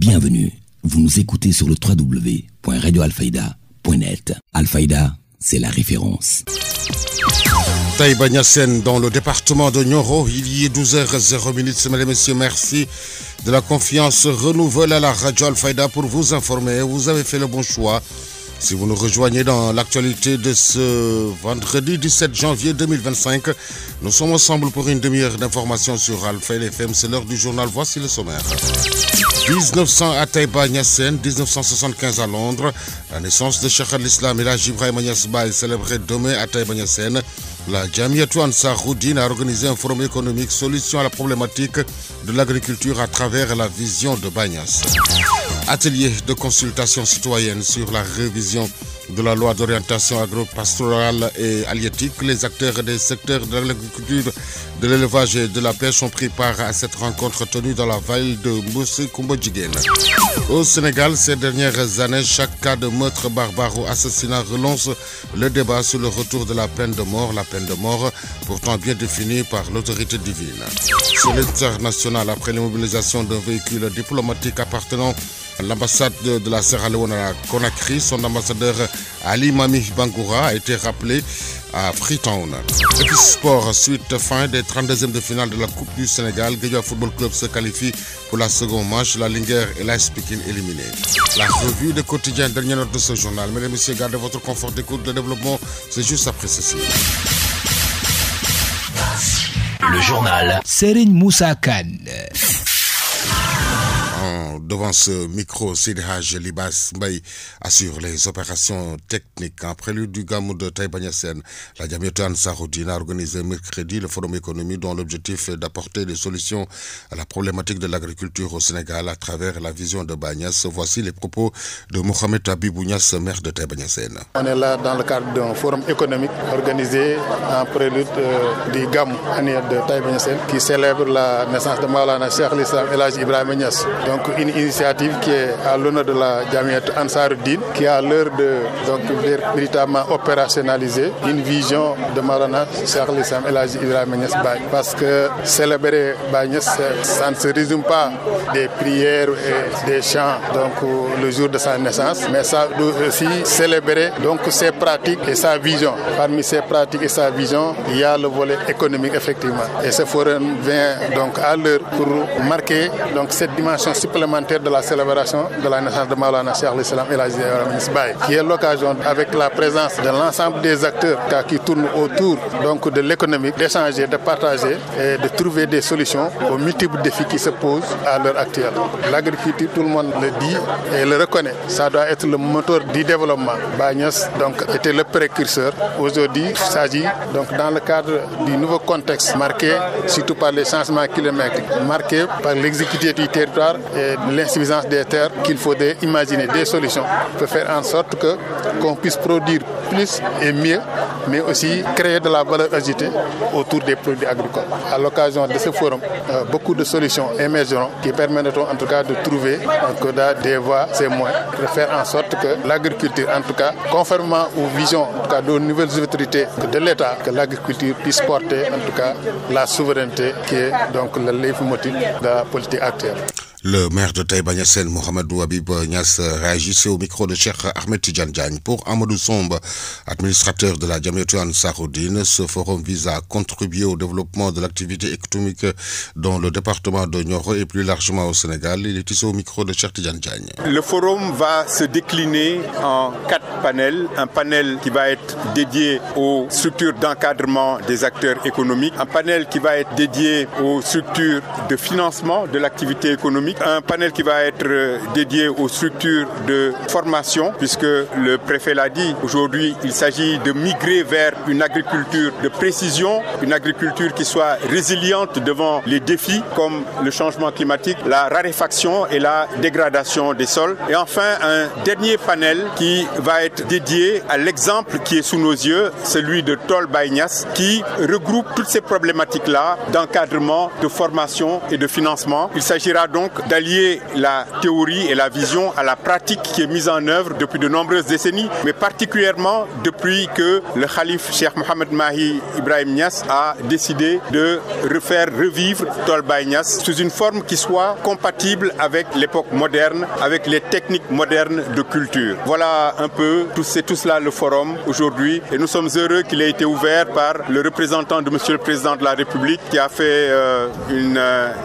Bienvenue, vous nous écoutez sur le www.radioalfayda.net. Alfayda, c'est la référence. Taïba Niassène, dans le département de Nioro, il y est 12h00. Mesdames et messieurs, merci de la confiance renouvelée à la radio Alfayda pour vous informer. Vous avez fait le bon choix. Si vous nous rejoignez dans l'actualité de ce vendredi 17 janvier 2025, nous sommes ensemble pour une demi-heure d'information sur Alfayda FM. C'est l'heure du journal. Voici le sommaire. 1900 à Taïba Niassène, 1975 à Londres. La naissance de Cheikh al-Islam et Elhadji Ibrahima Niass Baye célébrée demain à Taïba Niassène. La Jamiatou Ansaroudine a organisé un forum économique solution à la problématique de l'agriculture à travers la vision de Baye Niass. Atelier de consultation citoyenne sur la révision de la loi d'orientation agro-pastorale et halieutique. Les acteurs des secteurs de l'agriculture, de l'élevage et de la pêche ont pris part à cette rencontre tenue dans la vallée de Mboussi-Koumbo-Djiguène. Au Sénégal, ces dernières années, chaque cas de meurtre barbare ou assassinat relance le débat sur le retour de la peine de mort. La peine de mort, pourtant bien définie par l'autorité divine. Sur l'international, après l'immobilisation d'un véhicule diplomatique appartenant à l'ambassade de la Sierra Leone à Conakry, son ambassadeur Ali Mami Bangoura a été rappelé à Freetown. Et puis sport, suite fin des 32e de finale de la Coupe du Sénégal, Guédiawaye Football Club se qualifie pour la seconde manche. La Linguère et l'AS Pikine éliminés. La revue des quotidiens, dernière note de ce journal. Mesdames et messieurs, gardez votre confort d'écoute. Le développement, c'est juste après ceci. Le journal Serigne Moussa Kane. Devant ce micro, Sidi Hadj Libas Mbaye assure les opérations techniques. En prélude du Gamou de Taïba Niassène, la Jamiatou Ansaroudine a organisé mercredi le forum économique dont l'objectif est d'apporter des solutions à la problématique de l'agriculture au Sénégal à travers la vision de Baye Niass. Voici les propos de Mohamed Habibou Niass, maire de Taïba Niassène. On est là dans le cadre d'un forum économique organisé en prélude du Gamou annuel de Taïba Niassène qui célèbre la naissance de Maulana Cheikh al-Islam et Elhadji Ibrahima Niass. Donc une initiative qui est à l'honneur de la Jamiatou Ansaroudine, qui a l'heure de véritablement opérationnaliser une vision de Maulana Cheikh al-Islam et Elhadji Ibrahima Niass Baye. Parce que célébrer Baye Niass, ça ne se résume pas des prières et des chants donc le jour de sa naissance, mais ça doit aussi célébrer donc ses pratiques et sa vision. Parmi ses pratiques et sa vision, il y a le volet économique effectivement. Et ce forum vient donc à l'heure pour marquer donc cette dimension supplémentaire de la célébration de la naissance de Maulana Cheikh al-Islam et Elhadji Ibrahima Niass Baye, qui est l'occasion avec la présence de l'ensemble des acteurs qui tournent autour donc de l'économique, d'échanger, de partager et de trouver des solutions aux multiples défis qui se posent à l'heure actuelle. L'agriculture, tout le monde le dit et le reconnaît, ça doit être le moteur du développement. Baye Niass donc était le précurseur. Aujourd'hui, il s'agit donc dans le cadre du nouveau contexte marqué surtout par les changements climatiques, marqué par l'exécutif du territoire et l'insuffisance des terres, qu'il faudrait imaginer des solutions pour faire en sorte qu'on puisse produire plus et mieux, mais aussi créer de la valeur ajoutée autour des produits agricoles. À l'occasion de ce forum, beaucoup de solutions émergeront qui permettront en tout cas de trouver des voies, ces moyens, de faire en sorte que l'agriculture, en tout cas, conformément aux visions en tout cas, de nouvelles autorités de l'État, que l'agriculture puisse porter en tout cas la souveraineté qui est donc le leitmotiv de la politique actuelle. Le maire de Taïba Niassène, Mohamedou Habib Niass, réagissait au micro de Cheikh Ahmed Tidiane Diagne. Pour Amadou Somb, administrateur de la Jamiatou Ansaroudine, ce forum vise à contribuer au développement de l'activité économique dans le département de Nioro et plus largement au Sénégal. Il est ici au micro de Cheikh Tidiane Diagne. Le forum va se décliner en 4 panels. Un panel qui va être dédié aux structures d'encadrement des acteurs économiques. Un panel qui va être dédié aux structures de financement de l'activité économique. Un panel qui va être dédié aux structures de formation, puisque le préfet l'a dit, aujourd'hui il s'agit de migrer vers une agriculture de précision, une agriculture qui soit résiliente devant les défis comme le changement climatique, la raréfaction et la dégradation des sols. Et enfin un dernier panel qui va être être dédié à l'exemple qui est sous nos yeux, celui de Tol Baye Niass, qui regroupe toutes ces problématiques-là d'encadrement, de formation et de financement. Il s'agira donc d'allier la théorie et la vision à la pratique qui est mise en œuvre depuis de nombreuses décennies, mais particulièrement depuis que le calife Cheikh Mohamed Mahi Ibrahim Niass a décidé de faire revivre Tol Baye Niass sous une forme qui soit compatible avec l'époque moderne, avec les techniques modernes de culture. Voilà un peu, c'est tout cela le forum aujourd'hui, et nous sommes heureux qu'il ait été ouvert par le représentant de Monsieur le Président de la République qui a fait une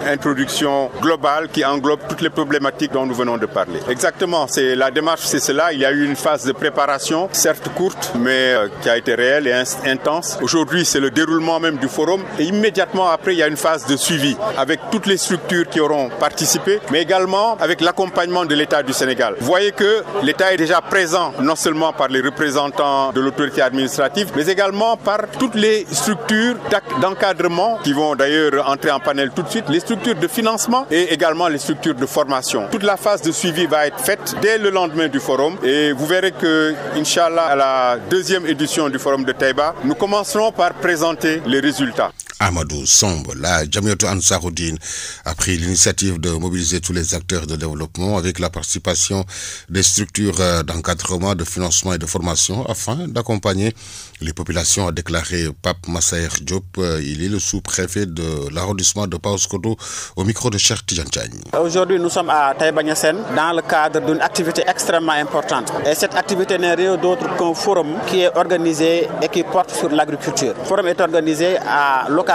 introduction globale qui englobe toutes les problématiques dont nous venons de parler. Exactement, la démarche, c'est cela. Il y a eu une phase de préparation, certes courte, mais qui a été réelle et intense. Aujourd'hui, c'est le déroulement même du forum, et immédiatement après, il y a une phase de suivi avec toutes les structures qui auront participé, mais également avec l'accompagnement de l'État du Sénégal. Vous voyez que l'État est déjà présent, non seulement par les représentants de l'autorité administrative, mais également par toutes les structures d'encadrement qui vont d'ailleurs entrer en panel tout de suite, les structures de financement et également les structures de formation. Toute la phase de suivi va être faite dès le lendemain du forum, et vous verrez que, Inch'Allah, à la deuxième édition du forum de Taïba, nous commencerons par présenter les résultats. Amadou Somb, la Jamiatou Ansaroudine a pris l'initiative de mobiliser tous les acteurs de développement avec la participation des structures d'encadrement, de financement et de formation afin d'accompagner les populations, a déclaré Pape Massaer Diop. Il est le sous-préfet de l'arrondissement de Paoskoto au micro de Cheikh Tidiane Diagne. Aujourd'hui, nous sommes à Taïba Niassène dans le cadre d'une activité extrêmement importante. Et cette activité n'est rien d'autre qu'un forum qui est organisé et qui porte sur l'agriculture. Le forum est organisé à l'occasion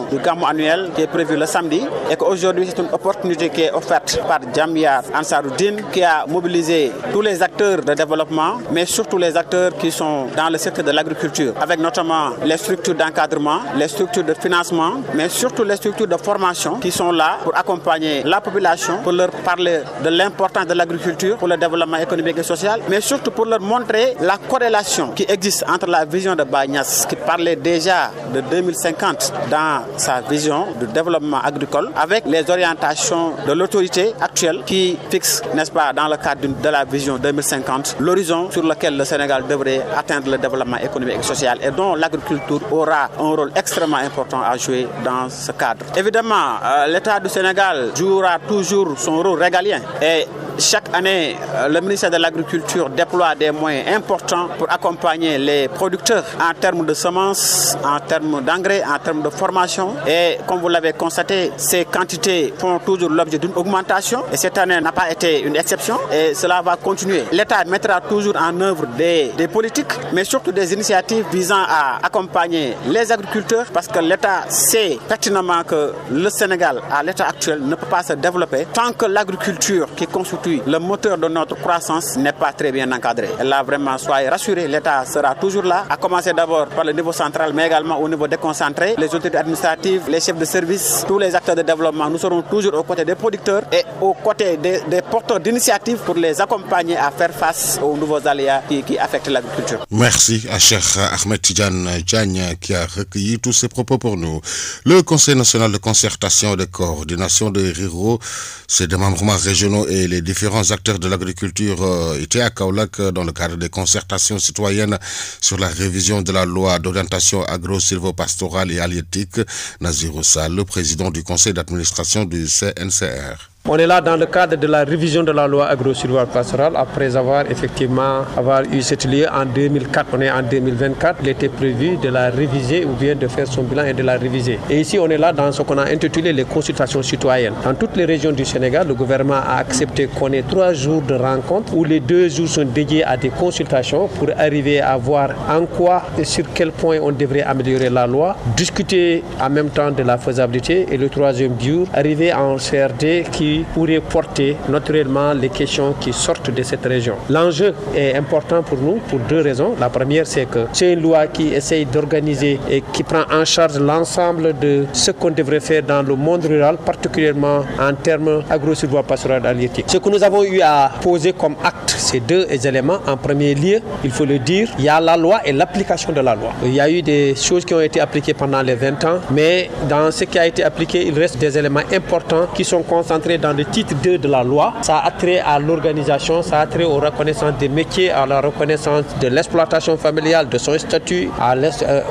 du Gamou annuel qui est prévu le samedi, et qu'aujourd'hui c'est une opportunité qui est offerte par Jamia Ansaroudine qui a mobilisé tous les acteurs de développement, mais surtout les acteurs qui sont dans le secteur de l'agriculture, avec notamment les structures d'encadrement, les structures de financement, mais surtout les structures de formation qui sont là pour accompagner la population, pour leur parler de l'importance de l'agriculture pour le développement économique et social, mais surtout pour leur montrer la corrélation qui existe entre la vision de Baye Niass, qui parlait déjà de 2050 dans sa vision de développement agricole, avec les orientations de l'autorité actuelle qui fixe, n'est-ce pas, dans le cadre de la vision 2050, l'horizon sur lequel le Sénégal devrait atteindre le développement économique et social, et dont l'agriculture aura un rôle extrêmement important à jouer dans ce cadre. Évidemment, l'État du Sénégal jouera toujours son rôle régalien, et chaque année, le ministère de l'Agriculture déploie des moyens importants pour accompagner les producteurs en termes de semences, en termes d'engrais, en termes de formation. Et comme vous l'avez constaté, ces quantités font toujours l'objet d'une augmentation. Et cette année n'a pas été une exception, et cela va continuer. L'État mettra toujours en œuvre des politiques, mais surtout des initiatives visant à accompagner les agriculteurs, parce que l'État sait pertinemment que le Sénégal, à l'état actuel, ne peut pas se développer tant que l'agriculture, qui constitue le moteur de notre croissance, n'est pas très bien encadré. Et là, vraiment, soyez rassurés, l'État sera toujours là, à commencer d'abord par le niveau central, mais également au niveau déconcentré, les autorités administratives, les chefs de service, tous les acteurs de développement. Nous serons toujours aux côtés des producteurs et aux côtés des porteurs d'initiatives pour les accompagner à faire face aux nouveaux aléas qui affectent l'agriculture. Merci à Cheikh Ahmed Tidiane Diagne qui a recueilli tous ces propos pour nous. Le Conseil national de concertation et de coordination des ruraux, ses démembrements régionaux et les différents acteurs de l'agriculture étaient à Kaolack dans le cadre des concertations citoyennes sur la révision de la loi d'orientation agro-silvopastorale et halieutique. Nazirou Sall, le président du conseil d'administration du CNCR. On est là dans le cadre de la révision de la loi agro-silvopastorale après avoir eu cette lieu en 2004. On est en 2024. Il était prévu de la réviser ou bien de faire son bilan et de la réviser. Et ici, on est là dans ce qu'on a intitulé les consultations citoyennes. Dans toutes les régions du Sénégal, le gouvernement a accepté qu'on ait 3 jours de rencontres où les 2 jours sont dédiés à des consultations pour arriver à voir en quoi et sur quel point on devrait améliorer la loi, discuter en même temps de la faisabilité et le 3e jour, arriver à un CRD qui pourrait porter naturellement les questions qui sortent de cette région. L'enjeu est important pour nous pour 2 raisons. La première, c'est que c'est une loi qui essaye d'organiser et qui prend en charge l'ensemble de ce qu'on devrait faire dans le monde rural, particulièrement en termes agro-silvopastoraux halieutiques. Ce que nous avons eu à poser comme acte, ces 2 éléments. En premier lieu, il faut le dire, il y a la loi et l'application de la loi. Il y a eu des choses qui ont été appliquées pendant les 20 ans, mais dans ce qui a été appliqué, il reste des éléments importants qui sont concentrés dans le titre 2 de la loi, ça a trait à l'organisation, ça a trait aux reconnaissances des métiers, à la reconnaissance de l'exploitation familiale, de son statut,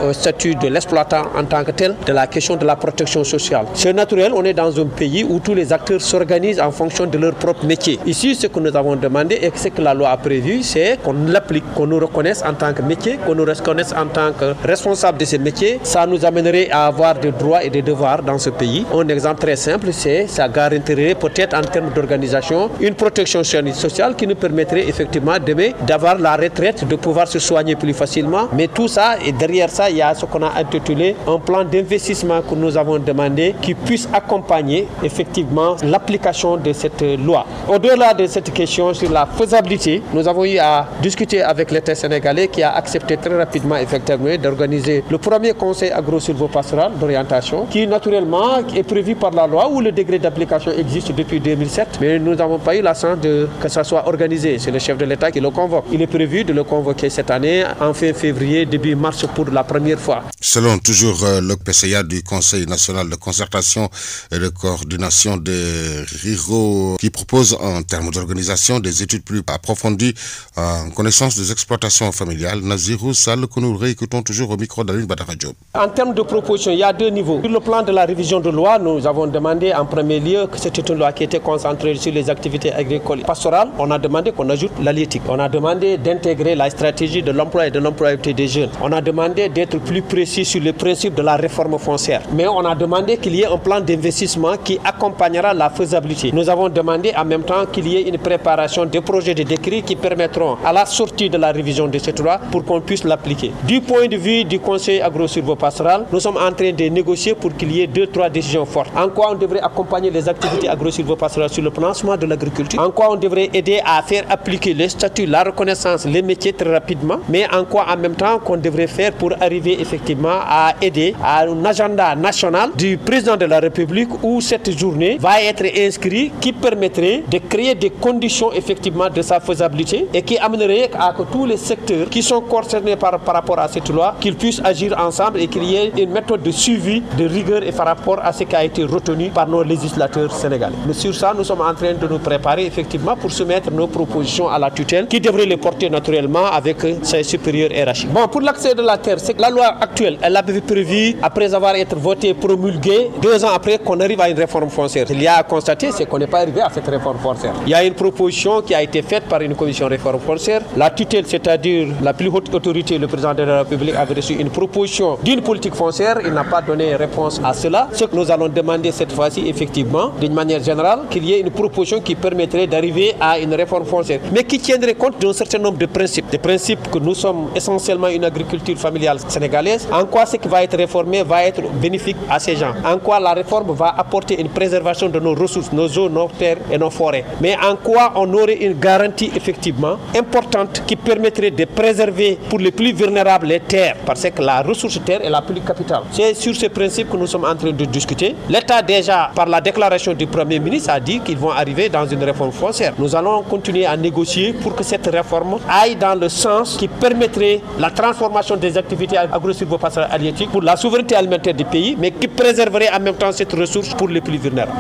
au statut de l'exploitant en tant que tel, de la question de la protection sociale. C'est naturel, on est dans un pays où tous les acteurs s'organisent en fonction de leur propre métier. Ici, ce que nous avons demandé et ce que la loi a prévu, c'est qu'on l'applique, qu'on nous reconnaisse en tant que métier, qu'on nous reconnaisse en tant que responsable de ces métiers. Ça nous amènerait à avoir des droits et des devoirs dans ce pays. Un exemple très simple, c'est ça garantirait peut-être en termes d'organisation une protection sociale qui nous permettrait effectivement demain d'avoir la retraite, de pouvoir se soigner plus facilement. Mais tout ça, et derrière ça, il y a ce qu'on a intitulé un plan d'investissement que nous avons demandé qui puisse accompagner effectivement l'application de cette loi. Au-delà de cette question sur la faisabilité, nous avons eu à discuter avec l'État sénégalais qui a accepté très rapidement effectivement d'organiser le premier conseil agro-silvopastoral d'orientation qui naturellement est prévu par la loi où le degré d'application existe depuis 2007, mais nous n'avons pas eu la chance que ça soit organisé. C'est le chef de l'État qui le convoque. Il est prévu de le convoquer cette année en fin février, début mars pour la première fois. Selon toujours le PCA du Conseil national de concertation et de coordination des RIRO qui propose en termes d'organisation des études plus approfondies en connaissance des exploitations familiales, Nazirou Sall, que nous réécoutons toujours au micro d'Aline Badara Diop. En termes de proposition, il y a deux niveaux. Sur le plan de la révision de loi, nous avons demandé en premier lieu que c'était une loi qui était concentrée sur les activités agricoles et pastorales. On a demandé qu'on ajoute l'halieutique. On a demandé d'intégrer la stratégie de l'emploi et de l'employabilité des jeunes. On a demandé d'être plus précis sur les principes de la réforme foncière. Mais on a demandé qu'il y ait un plan d'investissement qui accompagnera la faisabilité. Nous avons demandé en même temps qu'il y ait une préparation des projets de décret qui permettront à la sortie de la révision de cette loi pour qu'on puisse l'appliquer. Du point de vue du Conseil agro-silvopastoral, nous sommes en train de négocier pour qu'il y ait 2-3 décisions fortes. En quoi on devrait accompagner les activités agro-silvopastorales sur le financement de l'agriculture, en quoi on devrait aider à faire appliquer les statuts, la reconnaissance, les métiers très rapidement, mais en quoi en même temps qu'on devrait faire pour arriver effectivement à aider à un agenda national du président de la République où cette journée va être inscrite qui permettrait de créer des conditions effectivement de sa faisabilité et qui amènerait à que tous les secteurs qui sont concernés par rapport à cette loi, qu'ils puissent agir ensemble et qu'il y ait une méthode de suivi, de rigueur et par rapport à ce qui a été retenu par nos législateurs sénégalais. Mais sur ça, nous sommes en train de nous préparer effectivement pour soumettre nos propositions à la tutelle qui devrait les porter naturellement avec ses supérieurs hiérarchiques. Bon, pour l'accès de la terre, c'est que la loi actuelle, elle avait prévu, après avoir été votée, promulguée, 2 ans après qu'on arrive à une réforme foncière. Il y a à constater, c'est qu'on n'est pas arrivé à cette réforme foncière. Il y a une proposition qui a été faite par une commission réforme foncière. La tutelle, c'est-à-dire la plus haute autorité, le président de la République, avait reçu une proposition d'une politique foncière. Il n'a pas donné réponse à cela. Ce que nous allons demander cette fois-ci, effectivement, d'une manière générale, qu'il y ait une proposition qui permettrait d'arriver à une réforme foncière, mais qui tiendrait compte d'un certain nombre de principes. Des principes que nous sommes essentiellement une agriculture familiale sénégalaise. En quoi ce qui va être réformé va être bénéfique à ces gens. En quoi la réforme va apporter une préservation de nos ressources, nos eaux, nos terres et nos forêts. Mais en quoi on aurait une garantie effectivement importante qui permettrait de préserver pour les plus vulnérables les terres, parce que la ressource terre est la plus capitale. C'est sur ce principe que nous sommes en train de discuter. L'État déjà, par la déclaration du Premier ministre, a dit qu'ils vont arriver dans une réforme foncière. Nous allons continuer à négocier pour que cette réforme aille dans le sens qui permettrait la transformation des activités agro-silvopastorales halieutiques pour la souveraineté alimentaire du pays, mais qui préserverait en même temps cette ressource pour les plus vulnérables.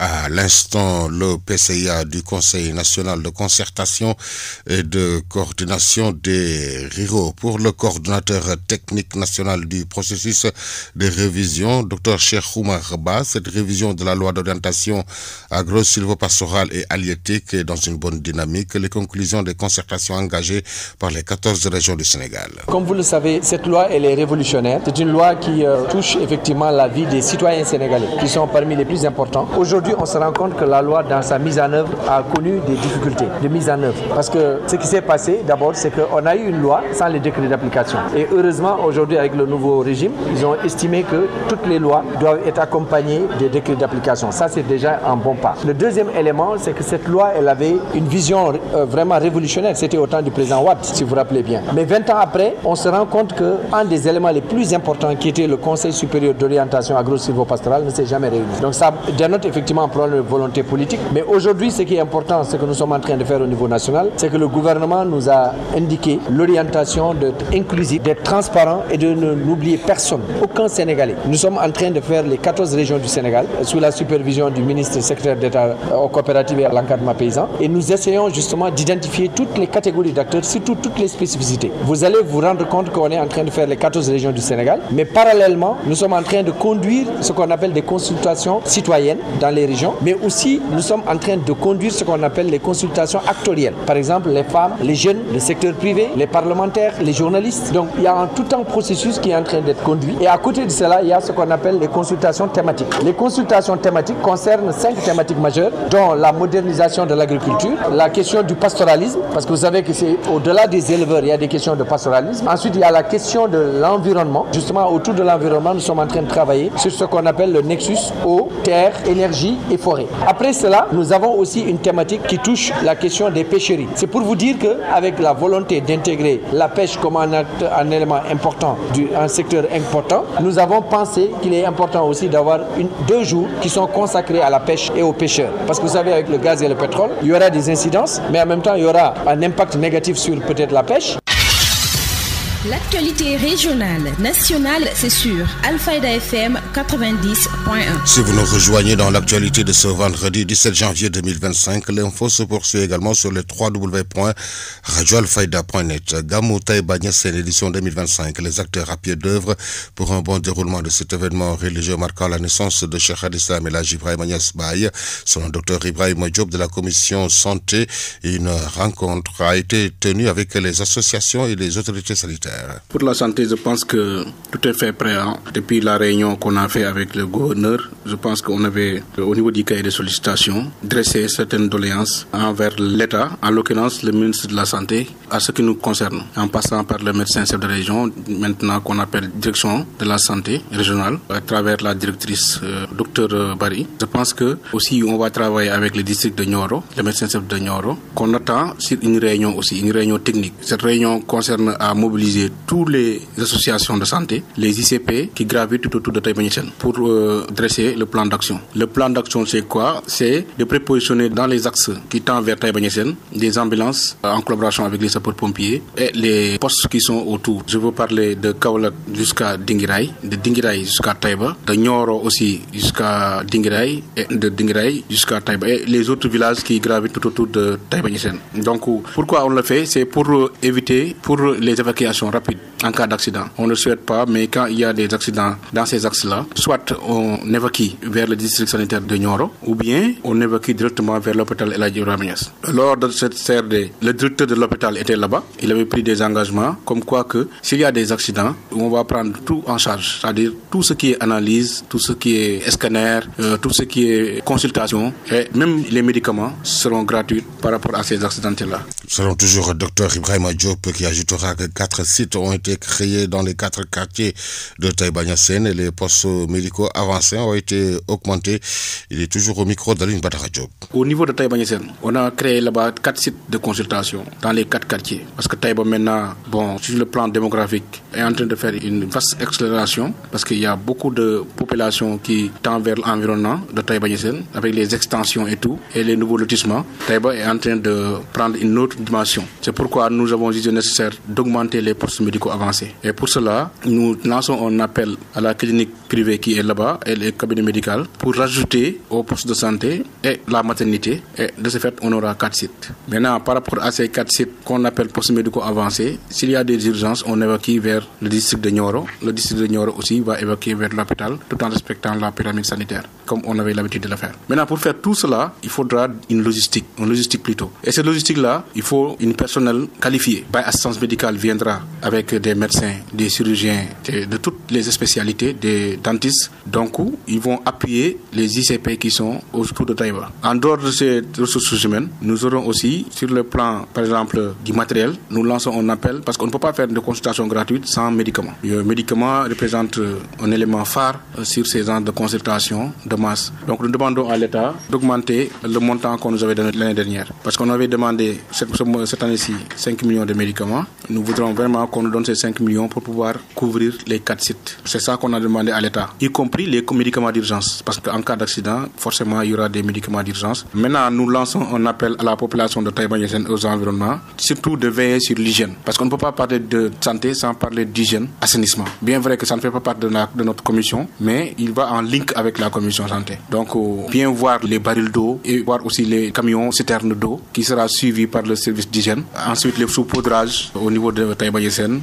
À l'instant, le PCA du Conseil national de concertation et de coordination des RIRO pour le coordonnateur technique national du processus de révision, Dr Cheikh Oumar Ba. Cette révision de la loi d'orientation agro-silvopastorale et halieutique est dans une bonne dynamique. Les conclusions des concertations engagées par les 14 régions du Sénégal. Comme vous le savez, cette loi, elle est révolutionnaire. C'est une loi qui touche effectivement la vie des citoyens sénégalais, qui sont parmi les plus importants. Aujourd'hui, on se rend compte que la loi, dans sa mise en œuvre, a connu des difficultés de mise en œuvre. Parce que ce qui s'est passé, d'abord, c'est qu'on a eu une loi sans les décrets d'application. Et heureusement, aujourd'hui, avec le nouveau régime, ils ont estimé que toutes les lois doivent être accompagnées des décrets d'application. Ça, c'est déjà un bon pas. Le deuxième élément, c'est que cette loi, elle avait une vision vraiment révolutionnaire. C'était au temps du président Wade, si vous vous rappelez bien. Mais 20 ans après, on se rend compte qu'un des éléments les plus importants, qui était le Conseil supérieur d'orientation agro-silvopastorale, ne s'est jamais réuni. Donc ça dénote effectivement évidemment un problème de volonté politique. Mais aujourd'hui, ce qui est important, ce que nous sommes en train de faire au niveau national, c'est que le gouvernement nous a indiqué l'orientation d'être inclusif, d'être transparent et de n'oublier personne, aucun Sénégalais. Nous sommes en train de faire les 14 régions du Sénégal sous la supervision du ministre secrétaire d'État aux coopératives et à l'encadrement paysan. Et nous essayons justement d'identifier toutes les catégories d'acteurs, surtout toutes les spécificités. Vous allez vous rendre compte qu'on est en train de faire les 14 régions du Sénégal, mais parallèlement, nous sommes en train de conduire ce qu'on appelle des consultations citoyennes dans les régions, mais aussi nous sommes en train de conduire ce qu'on appelle les consultations actorielles. Par exemple, les femmes, les jeunes, le secteur privé, les parlementaires, les journalistes. Donc il y a tout un processus qui est en train d'être conduit. Et à côté de cela, il y a ce qu'on appelle les consultations thématiques. Les consultations thématiques concernent 5 thématiques majeures, dont la modernisation de l'agriculture, la question du pastoralisme, parce que vous savez que c'est au-delà des éleveurs, il y a des questions de pastoralisme. Ensuite, il y a la question de l'environnement. Justement, autour de l'environnement, nous sommes en train de travailler sur ce qu'on appelle le nexus eau, terre, énergie et forêt. Après cela, nous avons aussi une thématique qui touche la question des pêcheries. C'est pour vous dire qu'avec la volonté d'intégrer la pêche comme un élément important, un secteur important, nous avons pensé qu'il est important aussi d'avoir 2 jours qui sont consacrés à la pêche et aux pêcheurs. Parce que vous savez, avec le gaz et le pétrole, il y aura des incidences, mais en même temps, il y aura un impact négatif sur peut-être la pêche. L'actualité régionale, nationale, c'est sur Alfayda FM 90.1. Si vous nous rejoignez dans l'actualité de ce vendredi 17 janvier 2025, l'info se poursuit également sur le www.radioalfayda.net. Gamou Taïba Niassène, édition 2025. Les acteurs à pied d'œuvre pour un bon déroulement de cet événement religieux marquant la naissance de Cheikh al-Islam Elhadji Ibrahima Niass Baye. Selon le Dr Ibrahima Diop de la commission santé, une rencontre a été tenue avec les associations et les autorités sanitaires. Pour la santé, je pense que tout est fait prêt. Depuis la réunion qu'on a fait avec le gouverneur, je pense qu'on avait, au niveau du cahier de sollicitation, dressé certaines doléances envers l'État, en l'occurrence le ministre de la Santé, à ce qui nous concerne, en passant par le médecin chef de région, maintenant qu'on appelle direction de la santé régionale, à travers la directrice Dr Barry. Je pense que aussi on va travailler avec le district de Nioro, le médecin chef de Nioro, qu'on attend sur une réunion aussi, une réunion technique. Cette réunion concerne à mobiliser toutes les associations de santé, les ICP qui gravitent tout autour de Taïba Niassène pour dresser le plan d'action. Le plan d'action, c'est quoi? C'est de prépositionner dans les axes qui tendent vers Taïba Niassène des ambulances en collaboration avec les sapeurs-pompiers et les postes qui sont autour. Je veux parler de Kaolack jusqu'à Dinguiraye, de Dinguiraye jusqu'à Taïba, de Nioro aussi jusqu'à Dinguiraye et de Dinguiraye jusqu'à Taïba et les autres villages qui gravitent tout autour de Taïba Niassène. Donc pourquoi on le fait? C'est pour éviter, pour les évacuations rapides en cas d'accident. On ne le souhaite pas, mais quand il y a des accidents dans ces axes-là, soit on évacue vers le district sanitaire de Nioro, ou bien on évacue directement vers l'hôpital Elhadji Ibrahima Niass. Lors de cette CRD, le directeur de l'hôpital était là-bas. Il avait pris des engagements, comme quoi que s'il y a des accidents, on va prendre tout en charge, c'est-à-dire tout ce qui est analyse, tout ce qui est scanner, tout ce qui est consultation, et même les médicaments seront gratuits par rapport à ces accidents-là. Selon toujours Dr Ibrahima Diop qui ajoutera que 4 sites ont été créés dans les 4 quartiers de Taïba Niassène et les postes médicaux avancés ont été augmentés. Il est toujours au micro d'Aline Badara Diop. Au niveau de Taïba Niassène, on a créé là-bas 4 sites de consultation dans les 4 quartiers. Parce que Taïba maintenant, sur le plan démographique, est en train de faire une vaste accélération parce qu'il y a beaucoup de populations qui tendent vers l'environnement de Taïba Niassène avec les extensions et tout et les nouveaux lotissements. Taïba est en train de prendre une autre dimension. C'est pourquoi nous avons jugé nécessaire d'augmenter les postes médicaux avancés. Et pour cela, nous lançons un appel à la clinique privée qui est là-bas et les cabinets médicaux pour rajouter aux postes de santé et la maternité. Et de ce fait, on aura 4 sites. Maintenant, par rapport à ces 4 sites qu'on appelle postes médicaux avancés, s'il y a des urgences, on évacue vers le district de Nioro. Le district de Nioro aussi va évacuer vers l'hôpital tout en respectant la pyramide sanitaire, comme on avait l'habitude de le faire. Maintenant, pour faire tout cela, il faudra une logistique plutôt. Et cette logistique-là, il faut une personnel qualifié. Assistance médicale viendra avec des médecins, des chirurgiens, de toutes les spécialités, des dentistes. Donc, ils vont appuyer les ICP qui sont autour de Taïba. En dehors de ces ressources humaines, nous aurons aussi, sur le plan, par exemple, du matériel, nous lançons un appel parce qu'on ne peut pas faire de consultation gratuite sans médicaments. Le médicament représente un élément phare sur ces ans de consultation de masse. Donc, nous demandons à l'État d'augmenter le montant qu'on nous avait donné l'année dernière. Parce qu'on avait demandé cette année-ci 5 millions de médicaments. Nous voudrons vraiment qu'on nous donne ces 5 millions pour pouvoir couvrir les 4 sites. C'est ça qu'on a demandé à l'État, y compris les médicaments d'urgence. Parce qu'en cas d'accident, forcément, il y aura des médicaments d'urgence. Maintenant, nous lançons un appel à la population de Taïba Niassène aux environnements, surtout de veiller sur l'hygiène. Parce qu'on ne peut pas parler de santé sans parler d'hygiène, assainissement. Bien vrai que ça ne fait pas partie de notre commission, mais il va en link avec la commission santé. Donc, bien voir les barils d'eau et voir aussi les camions citernes d'eau qui sera suivi par le service d'hygiène. Ensuite, les saupoudrages au niveau de Taïba Niassène.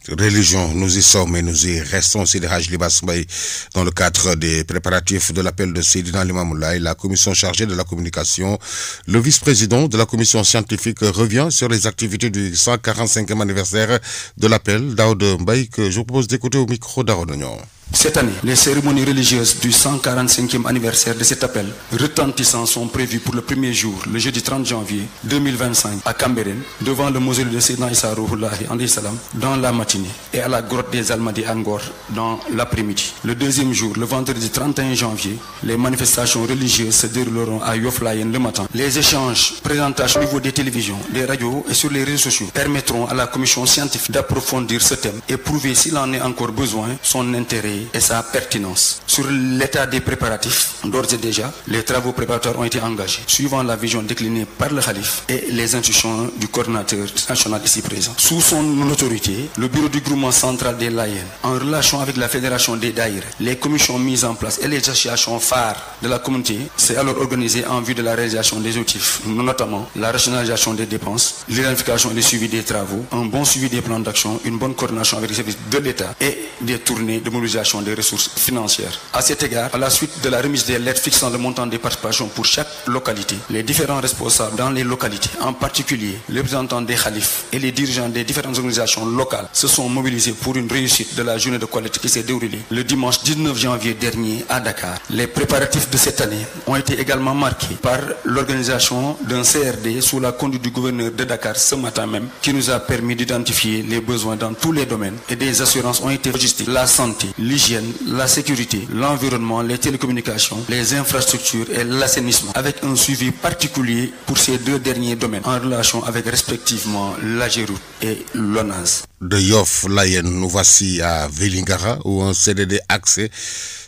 Religion, nous y sommes et nous y restons aussi de Haj Libas Mbaye dans le cadre des préparatifs de l'appel de Seydina Limamoulaye, la commission chargée de la communication. Le vice-président de la commission scientifique revient sur les activités du 145e anniversaire de l'appel. Daoud Mbaye, que je vous propose d'écouter au micro d'Aronognon. Cette année, les cérémonies religieuses du 145e anniversaire de cet appel retentissant sont prévues pour le premier jour, le jeudi 30 janvier 2025 à Cambérène, devant le mausolée de Seydina Issa Rouhoulahi alayhi salam dans la matinée et à la grotte des Almadies à Ngor dans l'après-midi. Le deuxième jour, le vendredi 31 janvier, les manifestations religieuses se dérouleront à Yoff-Layène le matin. Les échanges, présentations au niveau des télévisions, des radios et sur les réseaux sociaux permettront à la commission scientifique d'approfondir ce thème et prouver s'il en est encore besoin son intérêt et sa pertinence. Sur l'état des préparatifs, d'ores et déjà, les travaux préparatoires ont été engagés, suivant la vision déclinée par le Khalif et les instructions du coordinateur national ici présent. Sous son autorité, le bureau du groupement central des Layènes, en relation avec la fédération des Daïr, les commissions mises en place et les associations phares de la communauté, s'est alors organisé en vue de la réalisation des objectifs, notamment la rationalisation des dépenses, l'identification et le suivi des travaux, un bon suivi des plans d'action, une bonne coordination avec les services de l'État et des tournées de mobilisation des ressources financières. À cet égard, à la suite de la remise des lettres fixant le montant des participations pour chaque localité, les différents responsables dans les localités, en particulier les représentants des khalifs et les dirigeants des différentes organisations locales, se sont mobilisés pour une réussite de la journée de collecte qui s'est déroulée le dimanche 19 janvier dernier à Dakar. Les préparatifs de cette année ont été également marqués par l'organisation d'un CRD sous la conduite du gouverneur de Dakar ce matin même, qui nous a permis d'identifier les besoins dans tous les domaines et des assurances ont été logistiques, la santé, l'hygiène, la sécurité, l'environnement, les télécommunications, les infrastructures et l'assainissement, avec un suivi particulier pour ces deux derniers domaines en relation avec respectivement l'AGEROUTE et l'ONAS. De Yoff-Layène, nous voici à Vélingara où un CDD axé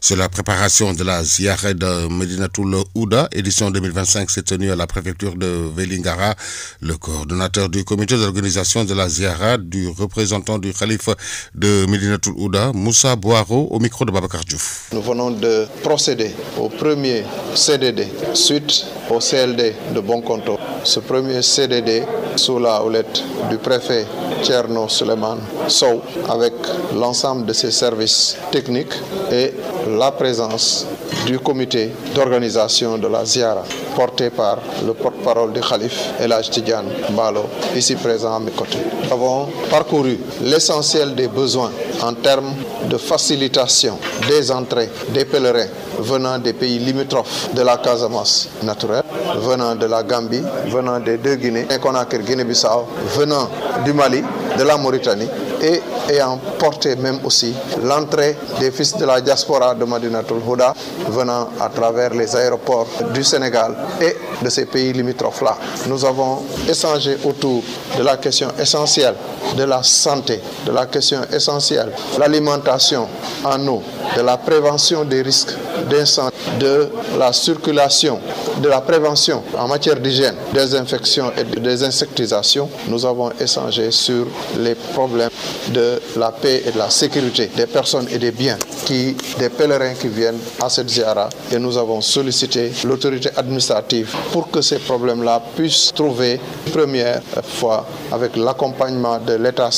sur la préparation de la Ziara de Médinatoul Ouda, édition 2025, s'est tenue à la préfecture de Vélingara. Le coordonnateur du comité d'organisation de la Ziara, du représentant du calife de Médinatoul Ouda, Moussa Bouaro, au micro de Babacar Diouf. Nous venons de procéder au premier CDD suite au CLD de Bonkonto. Ce premier CDD sous la houlette du préfet Thierno Suleiman Sow, avec l'ensemble de ses services techniques et la présence du comité d'organisation de la Ziara, porté par le porte-parole du Khalif, El Hadj Tidiane Mbalo, ici présent à mes côtés. Nous avons parcouru l'essentiel des besoins en termes de facilitation des entrées des pèlerins venant des pays limitrophes de la Casamance naturelle, venant de la Gambie, venant des deux Guinées, Conakry, Guinée-Bissau, venant du Mali, de la Mauritanie, et ayant porté même aussi l'entrée des fils de la diaspora de Médinatoul Ouda venant à travers les aéroports du Sénégal et de ces pays limitrophes-là. Nous avons échangé autour de la question essentielle de la santé, de la question essentielle de l'alimentation en eau, de la prévention des risques d'incendie, de la circulation, de la prévention en matière d'hygiène, désinfection et de désinsectisation. Nous avons échangé sur les problèmes de la paix et de la sécurité des personnes et des biens, des pèlerins qui viennent à cette ziara, et nous avons sollicité l'autorité administrative pour que ces problèmes-là puissent trouver une première fois, avec l'accompagnement de l'État,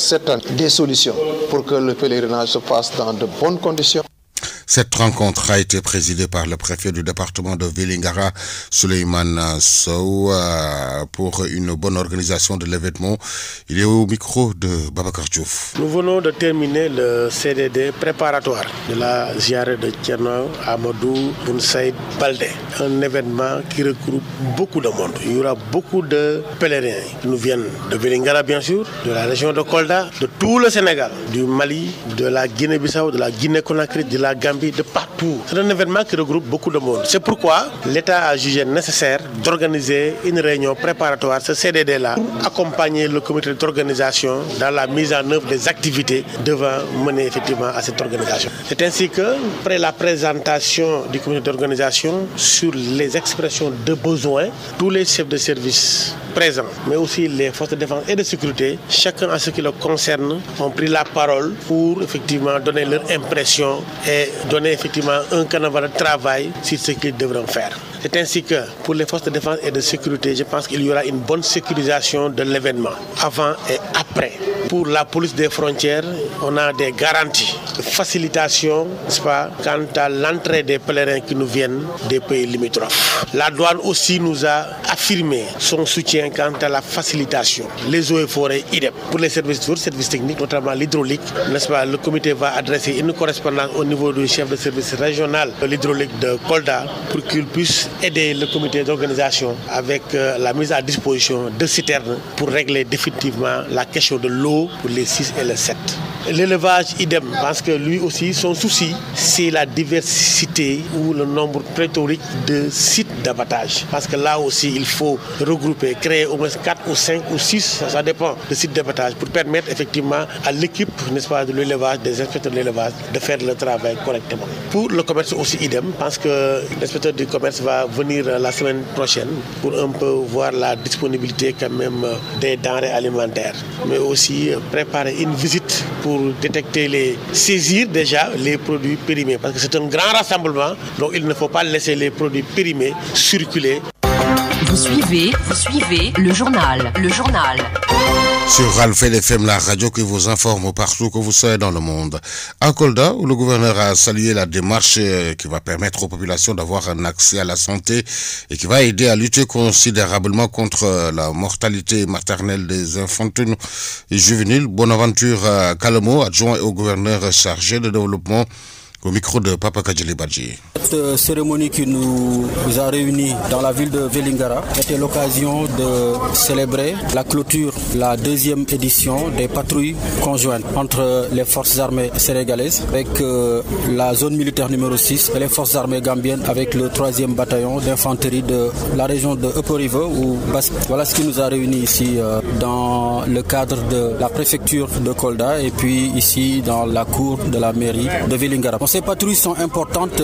des solutions pour que le pèlerinage se passe dans de bonnes conditions. Cette rencontre a été présidée par le préfet du département de Vélingara, Souleymane Sow, pour une bonne organisation de l'événement. Il est au micro de Babacar Diouf. Nous venons de terminer le CDD préparatoire de la Ziara de Thierno Amadou Boun Saïd Baldé. Un événement qui regroupe beaucoup de monde. Il y aura beaucoup de pèlerins qui nous viennent de Vélingara, bien sûr, de la région de Kolda, de tout le Sénégal, du Mali, de la Guinée-Bissau, de la Guinée-Conakry, de la Gambie, Gambie, de partout. C'est un événement qui regroupe beaucoup de monde. C'est pourquoi l'État a jugé nécessaire d'organiser une réunion préparatoire, ce CDD-là, pour accompagner le comité d'organisation dans la mise en œuvre des activités devant mener effectivement à cette organisation. C'est ainsi que, après la présentation du comité d'organisation sur les expressions de besoins, tous les chefs de service présents, mais aussi les forces de défense et de sécurité, chacun en ce qui le concerne, ont pris la parole pour effectivement donner leur impression et donner effectivement un canevas de travail sur ce qu'ils devront faire. C'est ainsi que pour les forces de défense et de sécurité, je pense qu'il y aura une bonne sécurisation de l'événement, avant et après. Pour la police des frontières, on a des garanties de facilitation, n'est-ce pas, quant à l'entrée des pèlerins qui nous viennent des pays limitrophes. La douane aussi nous a affirmé son soutien quant à la facilitation. Les eaux et forêts, idem. Pour les services techniques, notamment l'hydraulique, n'est-ce pas, le comité va adresser une correspondance au niveau du chef de service régional de l'hydraulique de Kolda pour qu'il puisse aider le comité d'organisation avec la mise à disposition de citernes pour régler définitivement la question de l'eau pour les 6 et les 7. L'élevage, idem, parce que lui aussi, son souci, c'est la diversité ou le nombre pléthorique de sites d'abattage. Parce que là aussi, il faut regrouper, créer au moins 4 ou 5 ou 6, ça dépend de sites d'abattage, pour permettre effectivement à l'équipe, n'est-ce pas, de l'élevage, des inspecteurs de l'élevage, de faire le travail correctement. Pour le commerce aussi, idem, parce que l'inspecteur du commerce va venir la semaine prochaine pour un peu voir la disponibilité quand même des denrées alimentaires, mais aussi préparer une visite pour détecter saisir déjà les produits périmés, parce que c'est un grand rassemblement, donc il ne faut pas laisser les produits périmés circuler. Vous suivez le journal. Sur Alfayda FM, la radio qui vous informe partout que vous soyez dans le monde. À Kolda, où le gouverneur a salué la démarche qui va permettre aux populations d'avoir un accès à la santé et qui va aider à lutter considérablement contre la mortalité maternelle des infantines et juvéniles. Bonaventure Kalemo, adjoint au gouverneur chargé de développement, au micro de Papa Kadjili Badji. Cette cérémonie qui nous a réunis dans la ville de Vélingara était l'occasion de célébrer la clôture, la 2e édition des patrouilles conjointes entre les forces armées sénégalaises avec la zone militaire numéro 6 et les forces armées gambiennes avec le 3e bataillon d'infanterie de la région de Upper River ou Basque. Voilà ce qui nous a réunis ici dans le cadre de la préfecture de Kolda et puis ici dans la cour de la mairie de Vélingara. Ces patrouilles sont importantes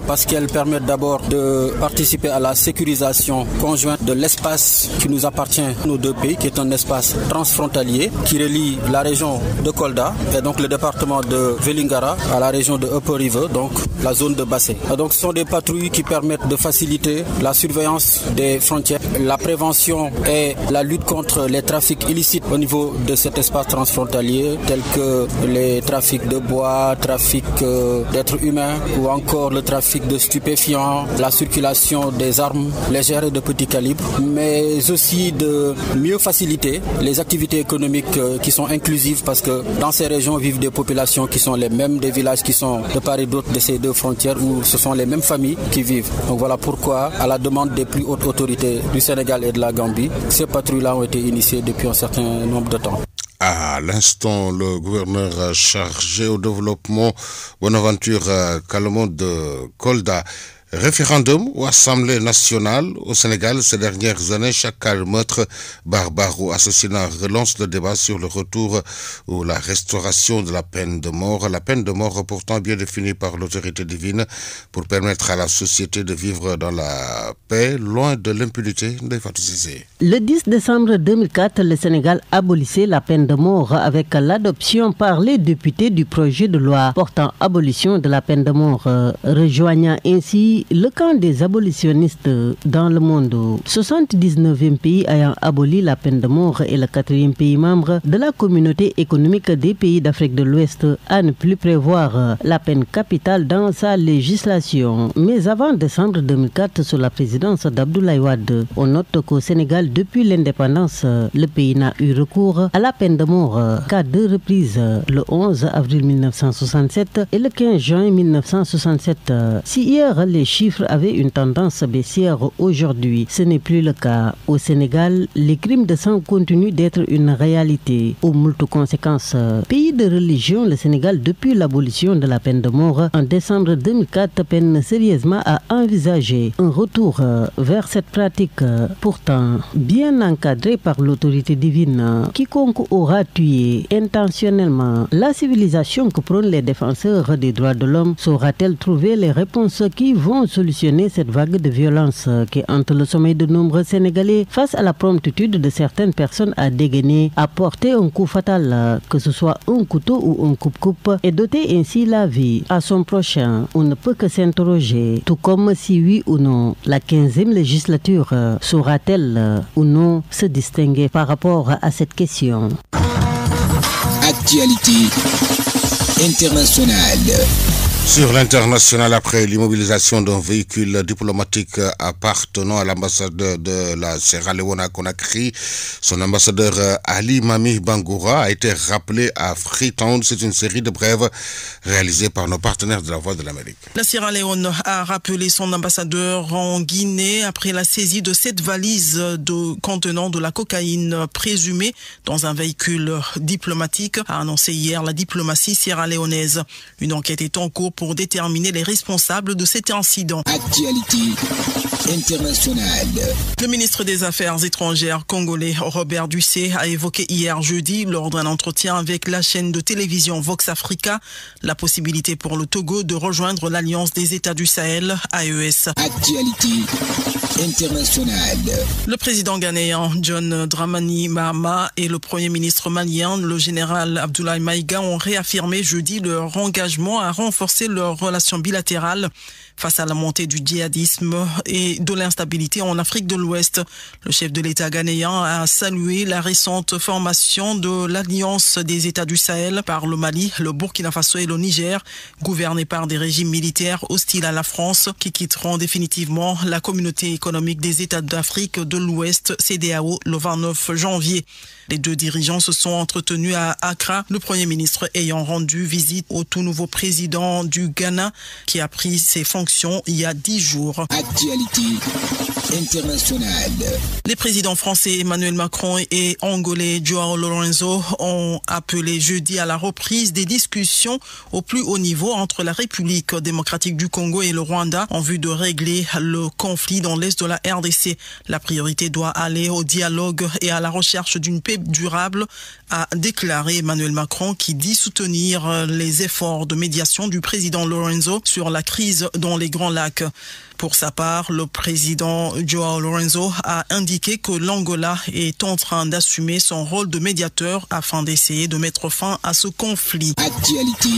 parce qu'elles permettent d'abord de participer à la sécurisation conjointe de l'espace qui nous appartient, nos deux pays, qui est un espace transfrontalier qui relie la région de Kolda et donc le département de Vélingara à la région de Upper River, donc la zone de Bassé. Donc ce sont des patrouilles qui permettent de faciliter la surveillance des frontières, la prévention et la lutte contre les trafics illicites au niveau de cet espace transfrontalier, tels que les trafics de bois, trafic d'êtres humains ou encore le trafic de stupéfiants, la circulation des armes légères et de petit calibre, mais aussi de mieux faciliter les activités économiques qui sont inclusives parce que dans ces régions vivent des populations qui sont les mêmes, des villages qui sont de part et d'autre de ces deux frontières où ce sont les mêmes familles qui vivent. Donc voilà pourquoi, à la demande des plus hautes autorités du Sénégal et de la Gambie, ces patrouilles-là ont été initiées depuis un certain nombre de temps. À l'instant, le gouverneur chargé au développement, Bonaventure Kalemo de Kolda. Référendum ou Assemblée nationale au Sénégal ces dernières années, chaque cas de meurtre barbare ou assassinat relance le débat sur le retour ou la restauration de la peine de mort. La peine de mort pourtant bien définie par l'autorité divine pour permettre à la société de vivre dans la paix, loin de l'impunité. Le 10 décembre 2004, le Sénégal abolissait la peine de mort avec l'adoption par les députés du projet de loi portant abolition de la peine de mort, rejoignant ainsi le camp des abolitionnistes dans le monde. 79e pays ayant aboli la peine de mort et le 4e pays membre de la communauté économique des pays d'Afrique de l'Ouest à ne plus prévoir la peine capitale dans sa législation. Mais avant décembre 2004, sous la présidence d'Abdoulaye Wade, on note qu'au Sénégal, depuis l'indépendance, le pays n'a eu recours à la peine de mort qu'à 2 reprises, le 11 avril 1967 et le 15 juin 1967. Si hier les les chiffres avaient une tendance baissière aujourd'hui. Ce n'est plus le cas. Au Sénégal, les crimes de sang continuent d'être une réalité aux multiples conséquences. Pays de religion, le Sénégal, depuis l'abolition de la peine de mort en décembre 2004, peine sérieusement à envisager un retour vers cette pratique, pourtant bien encadrée par l'autorité divine. Quiconque aura tué intentionnellement la civilisation que prônent les défenseurs des droits de l'homme saura-t-elle trouver les réponses qui vont solutionner cette vague de violence qui hante le sommeil de nombreux Sénégalais face à la promptitude de certaines personnes à dégainer, à porter un coup fatal, que ce soit un couteau ou un coupe-coupe, et doter ainsi la vie à son prochain? On ne peut que s'interroger, tout comme si oui ou non, la 15e législature saura-t-elle ou non se distinguer par rapport à cette question? Actualité internationale. Sur l'international, après l'immobilisation d'un véhicule diplomatique appartenant à l'ambassadeur de la Sierra Leone à Conakry, son ambassadeur Ali Mami Bangoura a été rappelé à Freetown. C'est une série de brèves réalisées par nos partenaires de la Voix de l'Amérique. La Sierra Leone a rappelé son ambassadeur en Guinée après la saisie de 7 valises contenant de la cocaïne présumée dans un véhicule diplomatique, a annoncé hier la diplomatie sierra-léonaise. Une enquête est en cours pour déterminer les responsables de cet incident. Actualité internationale. Le ministre des Affaires étrangères congolais Robert Dussé a évoqué hier jeudi, lors d'un entretien avec la chaîne de télévision Vox Africa, la possibilité pour le Togo de rejoindre l'Alliance des États du Sahel, AES. Actualité internationale. Le président ghanéen John Dramani Mahama et le premier ministre malien, le général Abdoulaye Maïga, ont réaffirmé jeudi leur engagement à renforcer leurs relations bilatérales face à la montée du djihadisme et de l'instabilité en Afrique de l'Ouest. Le chef de l'État ghanéen a salué la récente formation de l'Alliance des États du Sahel par le Mali, le Burkina Faso et le Niger, gouvernés par des régimes militaires hostiles à la France qui quitteront définitivement la communauté économique des États d'Afrique de l'Ouest, CEDEAO, le 29 janvier. Les deux dirigeants se sont entretenus à Accra, le Premier ministre ayant rendu visite au tout nouveau président du Ghana qui a pris ses fonctions il y a 10 jours. Actualité internationale. Les présidents français Emmanuel Macron et angolais João Lourenço ont appelé jeudi à la reprise des discussions au plus haut niveau entre la République démocratique du Congo et le Rwanda en vue de régler le conflit dans l'est de la RDC. La priorité doit aller au dialogue et à la recherche d'une paix durable, a déclaré Emmanuel Macron, qui dit soutenir les efforts de médiation du président Lourenço sur la crise dans les Grands Lacs. Pour sa part, le président João Lourenço a indiqué que l'Angola est en train d'assumer son rôle de médiateur afin d'essayer de mettre fin à ce conflit. Actualité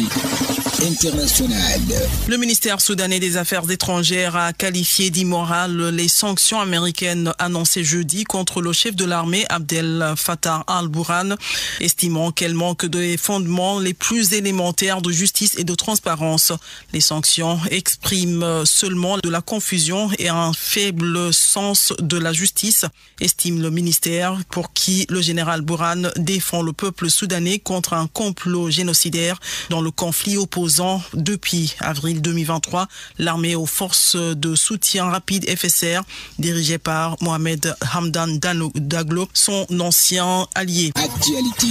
internationale. Le ministère soudanais des Affaires étrangères a qualifié d'immorales les sanctions américaines annoncées jeudi contre le chef de l'armée Abdel Fattah al-Burhan, estimant qu'elles manquent des fondements les plus élémentaires de justice et de transparence. Les sanctions expriment seulement de la confusion et un faible sens de la justice, estime le ministère, pour qui le général Burhan défend le peuple soudanais contre un complot génocidaire dans le conflit opposant depuis avril 2023 l'armée aux forces de soutien rapide FSR dirigée par Mohamed Hamdan Daglo, son ancien allié. Actualité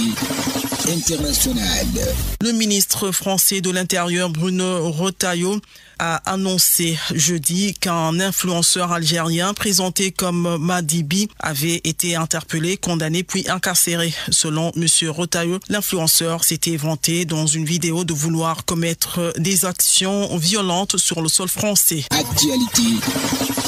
internationale. Le ministre français de l'Intérieur Bruno Retailleau a annoncé jeudi qu'un influenceur algérien présenté comme Madibi avait été interpellé, condamné puis incarcéré. Selon M. Retailleau, l'influenceur s'était vanté dans une vidéo de vouloir commettre des actions violentes sur le sol français. Actualité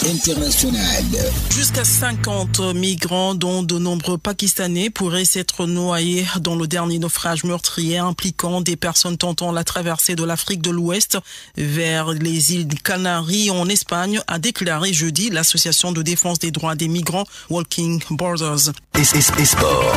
internationale. Jusqu'à 50 migrants, dont de nombreux Pakistanais, pourraient s'être noyés dans le dernier naufrage meurtrier impliquant des personnes tentant la traversée de l'Afrique de l'Ouest vers les îles Canaries en Espagne, a déclaré jeudi l'association de défense des droits des migrants Walking Borders. Et sport.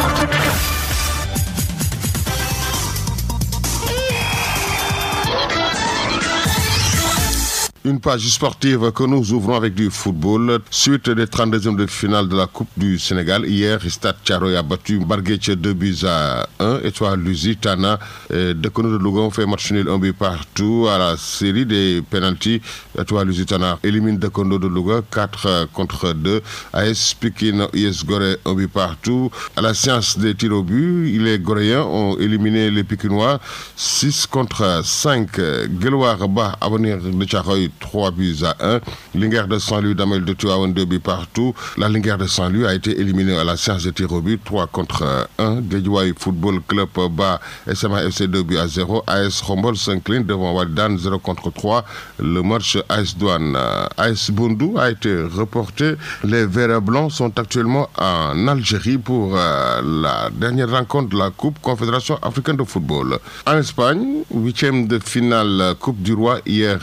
Une page sportive que nous ouvrons avec du football. Suite des 32e de finale de la Coupe du Sénégal. Hier, Stade Thiaroye a battu Barguetche 2-1. Étoile Lusitana de Kono de Louga ont fait match nul 1 but partout à la série des pénaltys. Étoile Lusitana élimine de Kono de Louga 4-2. AS Pikine US Gorée 1 but partout. À la séance des tirs au but, les Goréens ont éliminé les Pikinois 6-5. Guelwaar bat Avenir de Thiaroye 3-1. Linguère de Saint-Louis d'Amel de Tuaon 2 buts partout. La Linguère de Saint-Louis a été éliminée à la séance des tirs au but 3-1. Guédiawaye Football Club bat SMA FC 2-0. AS Khombole s'incline devant Walidan 0-3. Le match AS Douane AS Bondou a été reporté. Les Verts Blancs sont actuellement en Algérie pour la dernière rencontre de la Coupe Confédération africaine de football. En Espagne, 8e de finale Coupe du Roi. Hier,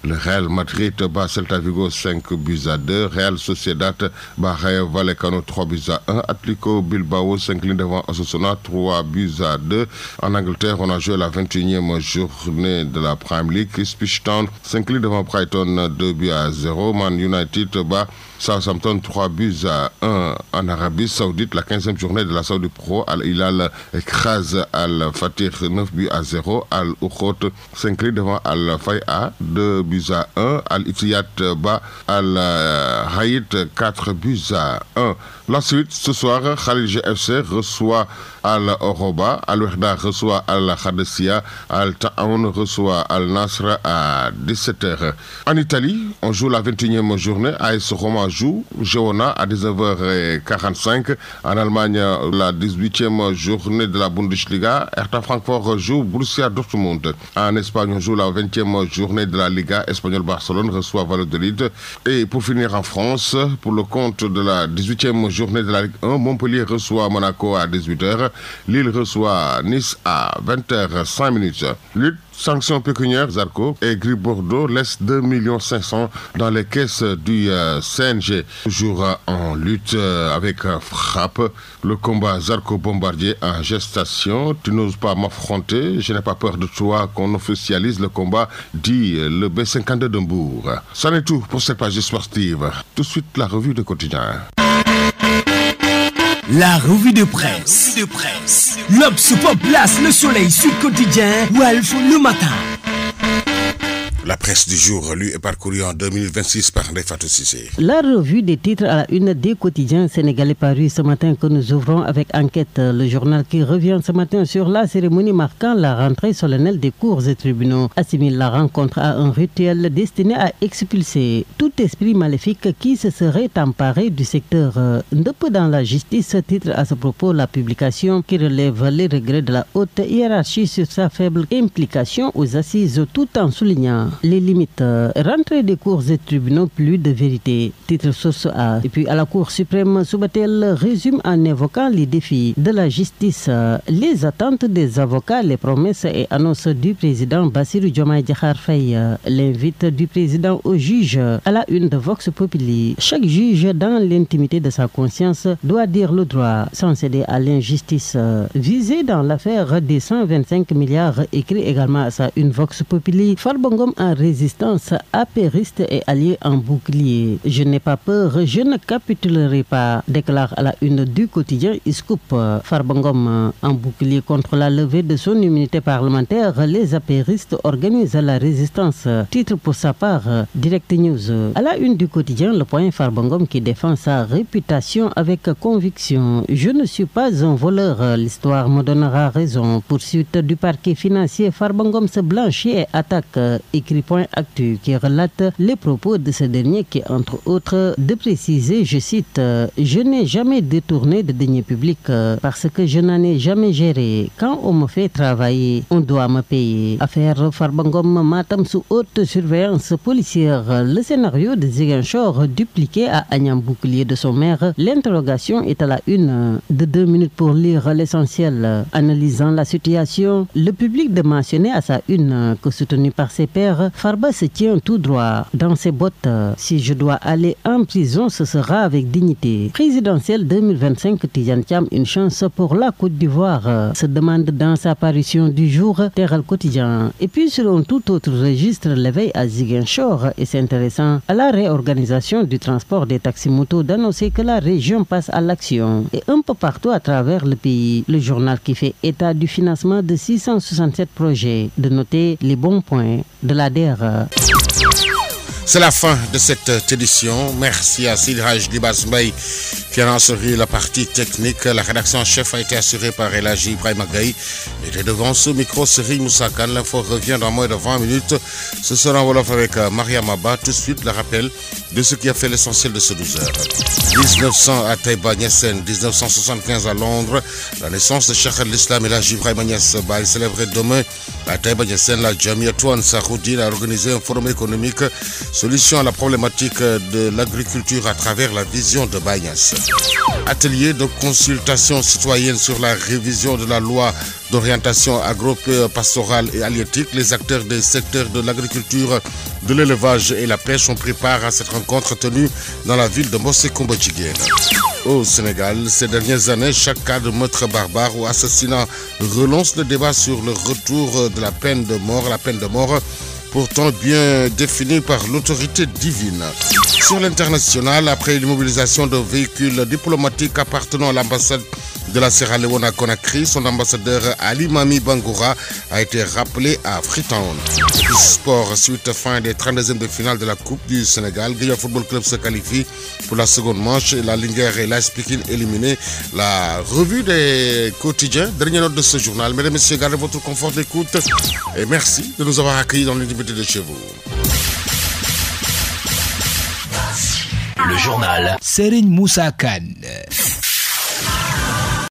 le Real Madrid bat Celta Vigo 5-2. Real Sociedad bat Rayo Vallecano 3-1. Atlético Bilbao s'incline devant Osasuna 3-2. En Angleterre, on a joué la 21e journée de la Premier League. Ipswich Town s'incline devant Brighton 2-0. Man United bat Southampton 3-1. En Arabie Saoudite, la 15e journée de la Saudi Pro, Al-Hilal écrase Al-Fatih 9-0. Al-Ukhot s'incline devant Al-Fayha 2-1. Al-Ittihad bat Al-Hayat 4-1. La suite, ce soir, Khalil GFC reçoit Al-Oroba, Al-Wehda reçoit Al-Khadessia, Al-Ta'aoun reçoit Al-Nasr à 17h. En Italie, on joue la 21e journée. AS Roma joue Girona à 19h45. En Allemagne, la 18e journée de la Bundesliga. Hertha Francfort joue Borussia Dortmund. En Espagne, on joue la 20e journée de la Liga espagnole. Barcelone reçoit Valladolid. Et pour finir en France, pour le compte de la 18e journée de la Ligue 1, Montpellier reçoit Monaco à 18h. Lille reçoit Nice à 20h05. Lutte, sanctions pécuniaires, Zarco et Gris Bordeaux laissent 2 500 000 dans les caisses du CNG. Toujours en lutte avec frappe, le combat Zarco-Bombardier en gestation. Tu n'oses pas m'affronter, je n'ai pas peur de toi qu'on officialise le combat, dit le B52 d'Hambourg. C'en est tout pour cette page sportive. Tout de suite, la revue de quotidien. La revue de presse. L'Obs place le soleil sur quotidien, Walf le matin. La presse du jour, lue et parcourue en 2026 par Nefatou Cissé. La revue des titres à la une des quotidiens sénégalais paru ce matin que nous ouvrons avec Enquête, le journal qui revient ce matin sur la cérémonie marquant la rentrée solennelle des cours et tribunaux. Assimile la rencontre à un rituel destiné à expulser tout esprit maléfique qui se serait emparé du secteur. De peu dans la justice, titre à ce propos la publication qui relève les regrets de la haute hiérarchie sur sa faible implication aux assises tout en soulignant les limites. Rentrée des cours et tribunaux, plus de vérité. Titre source A. Et puis à la Cour suprême, Soubatel résume en évoquant les défis de la justice, les attentes des avocats, les promesses et annonces du président Bassirou Diomaye Diakhar Faye, l'invite du président au juge à la une de Vox Populi. Chaque juge, dans l'intimité de sa conscience, doit dire le droit sans céder à l'injustice. Visé dans l'affaire des 125 milliards, écrit également à sa une Vox Populi, Farbongom en résistance, apériste et allié en bouclier. Je n'ai pas peur, je ne capitulerai pas, déclare à la une du quotidien Scoop. Farbongom en bouclier contre la levée de son immunité parlementaire, les apéristes organisent la résistance. Titre pour sa part, Direct News. À la une du quotidien, le point Farbongom qui défend sa réputation avec conviction. Je ne suis pas un voleur, l'histoire me donnera raison. Poursuite du parquet financier, Farbongom se blanchit et attaque. Écrit point Actu qui relate les propos de ce dernier qui, entre autres, de préciser, je cite, je n'ai jamais détourné de deniers publics parce que je n'en ai jamais géré. Quand on me fait travailler, on doit me payer. Affaire Farbongom Matam sous haute surveillance policière. Le scénario de Ziguinchor dupliqué à Agnam Bouclier de son maire. L'interrogation est à la une de 2 minutes pour lire l'essentiel. Analysant la situation, le public de mentionner à sa une que soutenu par ses pairs, soir, Farba se tient tout droit dans ses bottes. Si je dois aller en prison, ce sera avec dignité. Présidentielle 2025, Tidjane Thiam, une chance pour la Côte d'Ivoire, se demande dans sa parution du jour Terre quotidien. Et puis selon tout autre registre, l'éveil à Ziguinchor et s'intéressant à la réorganisation du transport des taxis-motos d'annoncer que la région passe à l'action. Et un peu partout à travers le pays, le journal qui fait état du financement de 667 projets, de noter les bons points de la DER. C'est la fin de cette édition. Merci à Sidhaj Dibasmay qui a assuré la partie technique. La rédaction en chef a été assurée par Elaji Ibrahima Gaye. Et devant ce micro, Seri Moussakan. L'info revient dans moins de 20 minutes. Ce sera en Wolof avec Mariam Abba. Tout de suite, le rappel de ce qui a fait l'essentiel de ce 12 heures. 1900 à Taïba Niassène, 1975 à Londres. La naissance de Cheikh al-Islam Elaji Ibrahima Niass Baye célébré demain à Taïba Niassène. La Jamiatou Ansaroudine a organisé un forum économique solution à la problématique de l'agriculture à travers la vision de Baye Niass. Atelier de consultation citoyenne sur la révision de la loi d'orientation agro-pastorale et halieutique. Les acteurs des secteurs de l'agriculture, de l'élevage et la pêche ont pris part à cette rencontre tenue dans la ville de Mossé-Kombo-Djiguène. Au Sénégal, ces dernières années, chaque cas de meurtre barbare ou assassinat relance le débat sur le retour de la peine de mort. La peine de mort pourtant bien définie par l'autorité divine. Sur l'international, après l'immobilisation de véhicules diplomatiques appartenant à l'ambassade de la Sierra Leone à Conakry, son ambassadeur Ali Mami Bangoura a été rappelé à Freetown. Sport, suite fin des 32e de finale de la Coupe du Sénégal, Guédiawaye Football Club se qualifie pour la seconde manche. La Linguère et l'AS Pikine éliminés. La revue des quotidiens, dernière note de ce journal. Mesdames et messieurs, gardez votre confort d'écoute et merci de nous avoir accueillis dans l'intimité de chez vous. Le journal Serigne Moussa Kane.